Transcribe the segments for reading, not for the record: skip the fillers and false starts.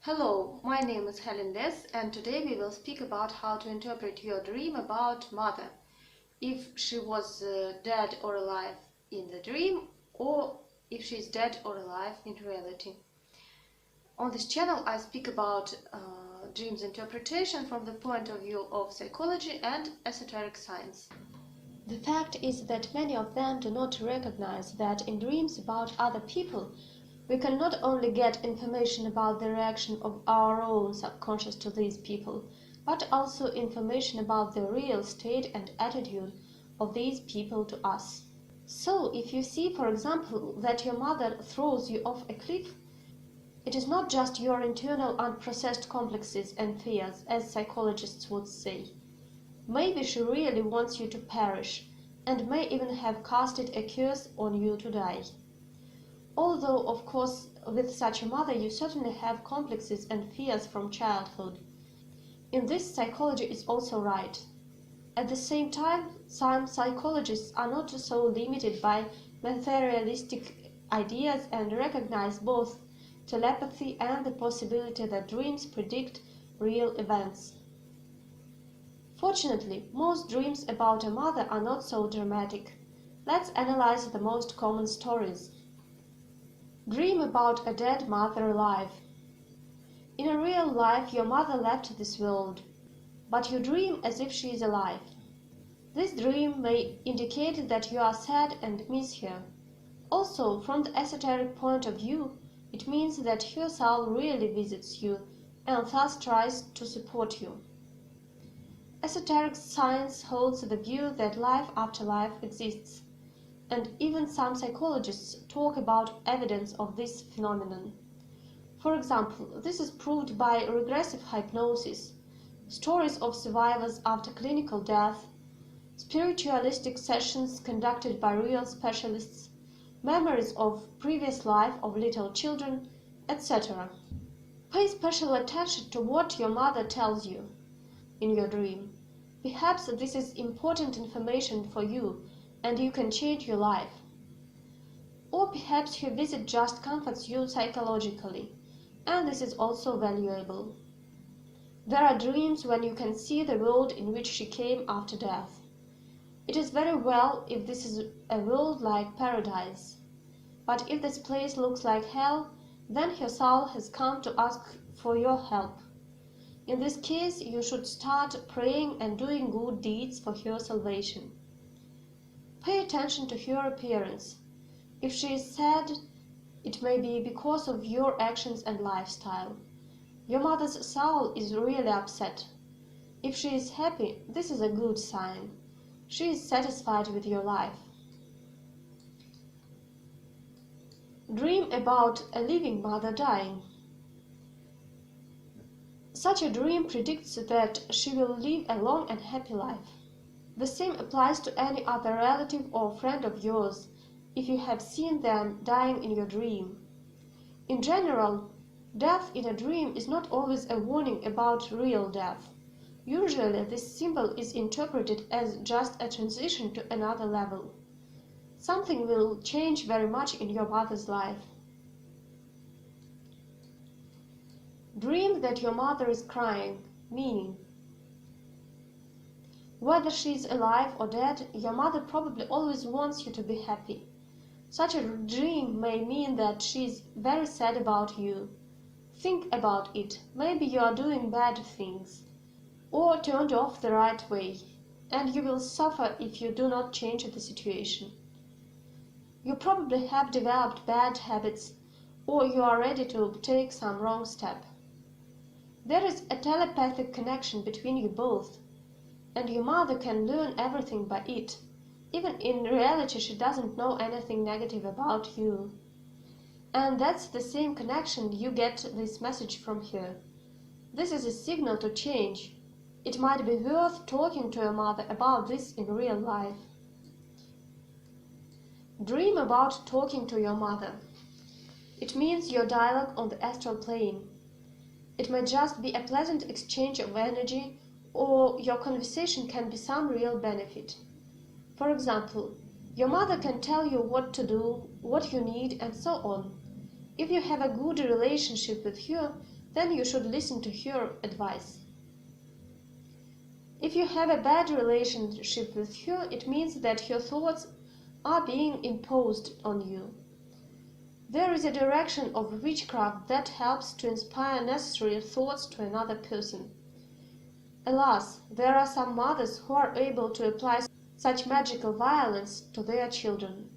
Hello, my name is Helen Les, and today we will speak about how to interpret your dream about mother, if she was dead or alive in the dream, or if she is dead or alive in reality. On this channel I speak about dreams interpretation from the point of view of psychology and esoteric science. The fact is that many of them do not recognize that in dreams about other people we can not only get information about the reaction of our own subconscious to these people, but also information about the real state and attitude of these people to us. So, if you see, for example, that your mother throws you off a cliff, it is not just your internal unprocessed complexes and fears, as psychologists would say. Maybe she really wants you to perish, and may even have casted a curse on you to die. Although, of course, with such a mother you certainly have complexes and fears from childhood. In this, psychology is also right. At the same time, some psychologists are not so limited by materialistic ideas and recognize both telepathy and the possibility that dreams predict real events. Fortunately, most dreams about a mother are not so dramatic. Let's analyze the most common stories. Dream about a dead mother alive. In a real life, your mother left this world, but you dream as if she is alive. This dream may indicate that you are sad and miss her. Also, from the esoteric point of view, it means that her soul really visits you and thus tries to support you. Esoteric science holds the view that life after life exists, and even some psychologists talk about evidence of this phenomenon. For example, this is proved by regressive hypnosis, stories of survivors after clinical death, spiritualistic sessions conducted by real specialists, memories of previous life of little children, etc. Pay special attention to what your mother tells you in your dream. Perhaps this is important information for you and you can change your life. Or perhaps her visit just comforts you psychologically, and this is also valuable. There are dreams when you can see the world in which she came after death. It is very well if this is a world like paradise. But if this place looks like hell, then her soul has come to ask for your help. In this case, you should start praying and doing good deeds for her salvation. Pay attention to her appearance. If she is sad, it may be because of your actions and lifestyle. Your mother's soul is really upset. If she is happy, this is a good sign. She is satisfied with your life. Dream about a living mother dying. Such a dream predicts that she will live a long and happy life. The same applies to any other relative or friend of yours, if you have seen them dying in your dream. In general, death in a dream is not always a warning about real death. Usually, this symbol is interpreted as just a transition to another level. Something will change very much in your mother's life. Dream that your mother is crying, meaning whether she is alive or dead, your mother probably always wants you to be happy. Such a dream may mean that she is very sad about you. Think about it. Maybe you are doing bad things, or turned off the right way, and you will suffer if you do not change the situation. You probably have developed bad habits, or you are ready to take some wrong step. There is a telepathic connection between you both, and your mother can learn everything by it. Even in reality, she doesn't know anything negative about you. And that's the same connection you get this message from her. This is a signal to change. It might be worth talking to your mother about this in real life. Dream about talking to your mother. It means your dialogue on the astral plane. It may just be a pleasant exchange of energy, or your conversation can be some real benefit. For example, your mother can tell you what to do, what you need, and so on. If you have a good relationship with her, then you should listen to her advice. If you have a bad relationship with her, it means that her thoughts are being imposed on you. There is a direction of witchcraft that helps to inspire necessary thoughts to another person. Alas, there are some mothers who are able to apply such magical violence to their children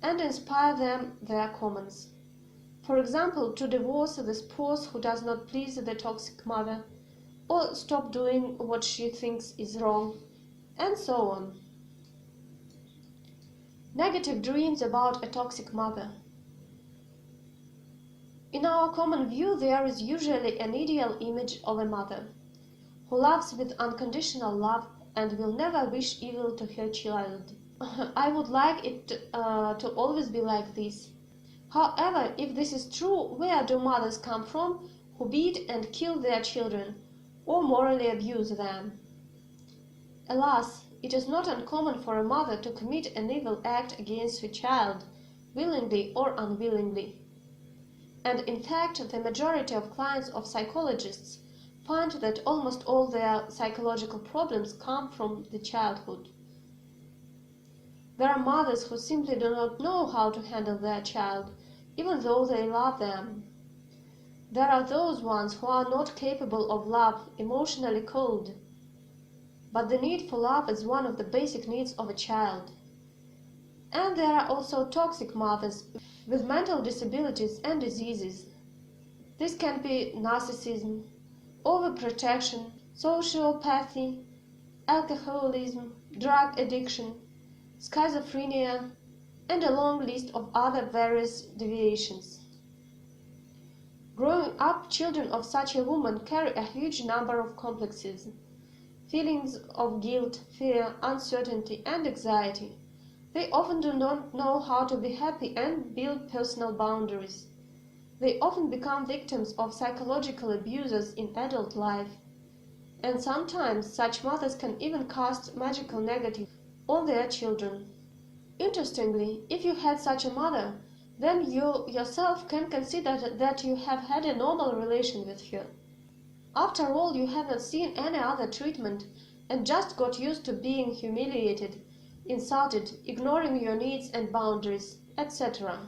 and inspire them their commands. For example, to divorce the spouse who does not please the toxic mother, or stop doing what she thinks is wrong, and so on. Negative dreams about a toxic mother. In our common view, there is usually an ideal image of a mother who loves with unconditional love and will never wish evil to her child. I would like it to always be like this. However, if this is true, where do mothers come from who beat and kill their children or morally abuse them? Alas, it is not uncommon for a mother to commit an evil act against her child, willingly or unwillingly. And in fact, the majority of clients of psychologists find that almost all their psychological problems come from the childhood. There are mothers who simply do not know how to handle their child, even though they love them. There are those ones who are not capable of love, emotionally cold. But the need for love is one of the basic needs of a child. And there are also toxic mothers with mental disabilities and diseases. This can be narcissism, overprotection, sociopathy, alcoholism, drug addiction, schizophrenia, and a long list of other various deviations. Growing up, children of such a woman carry a huge number of complexes, feelings of guilt, fear, uncertainty, and anxiety. They often do not know how to be happy and build personal boundaries. They often become victims of psychological abusers in adult life. And sometimes such mothers can even cast magical negative on their children. Interestingly, if you had such a mother, then you yourself can consider that you have had a normal relation with her. After all, you have not seen any other treatment and just got used to being humiliated, insulted, ignoring your needs and boundaries, etc.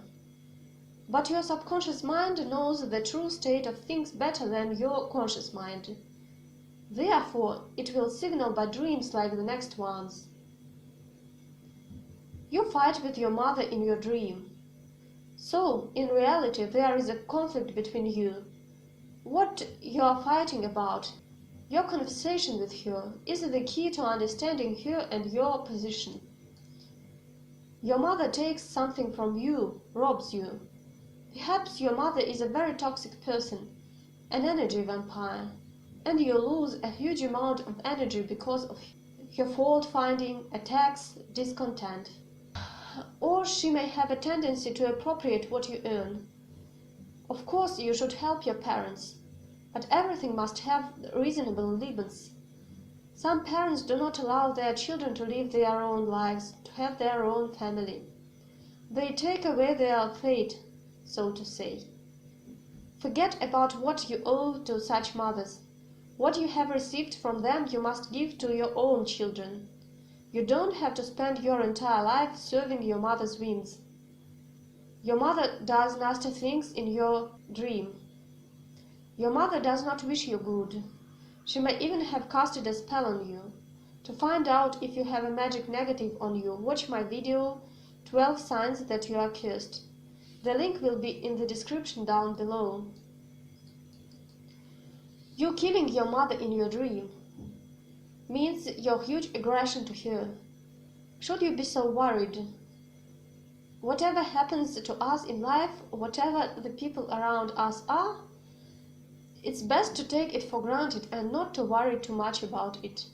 But your subconscious mind knows the true state of things better than your conscious mind. Therefore, it will signal by dreams like the next ones. You fight with your mother in your dream. So, in reality, there is a conflict between you. What you are fighting about, your conversation with her, is the key to understanding her and your position. Your mother takes something from you, robs you. Perhaps your mother is a very toxic person, an energy vampire, and you lose a huge amount of energy because of her fault-finding, attacks, discontent. Or she may have a tendency to appropriate what you earn. Of course, you should help your parents, but everything must have reasonable limits. Some parents do not allow their children to live their own lives, to have their own family. They take away their fate, so to say. Forget about what you owe to such mothers. What you have received from them you must give to your own children. You don't have to spend your entire life serving your mother's whims. Your mother does nasty things in your dream. Your mother does not wish you good. She may even have casted a spell on you. To find out if you have a magic negative on you, watch my video 12 Signs That You Are Cursed. The link will be in the description down below. You killing your mother in your dream means your huge aggression to her. Should you be so worried? Whatever happens to us in life, whatever the people around us are, it's best to take it for granted and not to worry too much about it.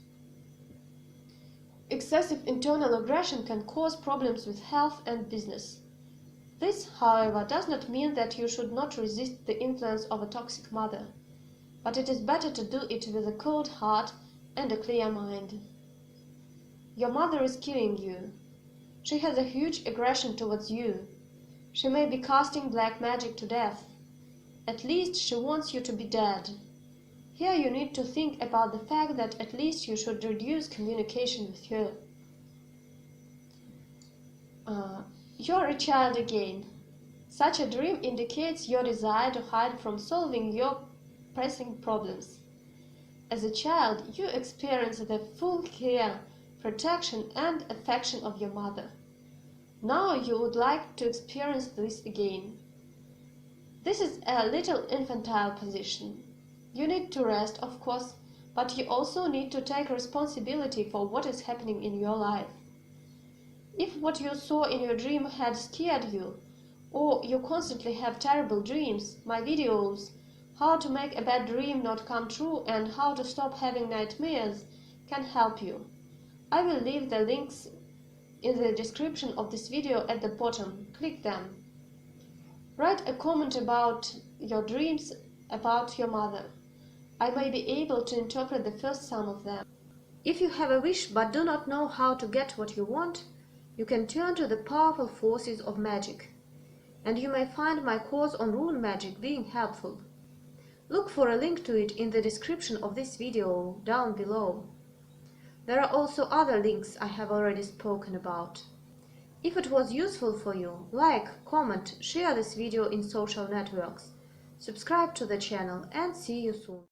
Excessive internal aggression can cause problems with health and business. This, however, does not mean that you should not resist the influence of a toxic mother, but it is better to do it with a cold heart and a clear mind. Your mother is killing you. She has a huge aggression towards you. She may be casting black magic to death. At least she wants you to be dead. Here you need to think about the fact that at least you should reduce communication with her. You're a child again. Such a dream indicates your desire to hide from solving your pressing problems. As a child, you experience the full care, protection, and affection of your mother. Now you would like to experience this again. This is a little infantile position. You need to rest, of course, but you also need to take responsibility for what is happening in your life. If what you saw in your dream had scared you, or you constantly have terrible dreams, my videos, How to Make a Bad Dream Not Come True and How to Stop Having Nightmares, can help you. I will leave the links in the description of this video at the bottom. Click them. Write a comment about your dreams about your mother. I may be able to interpret the first some of them. If you have a wish but do not know how to get what you want, you can turn to the powerful forces of magic, and you may find my course on rune magic being helpful. Look for a link to it in the description of this video down below. There are also other links I have already spoken about. If it was useful for you, like, comment, share this video in social networks, subscribe to the channel, and see you soon.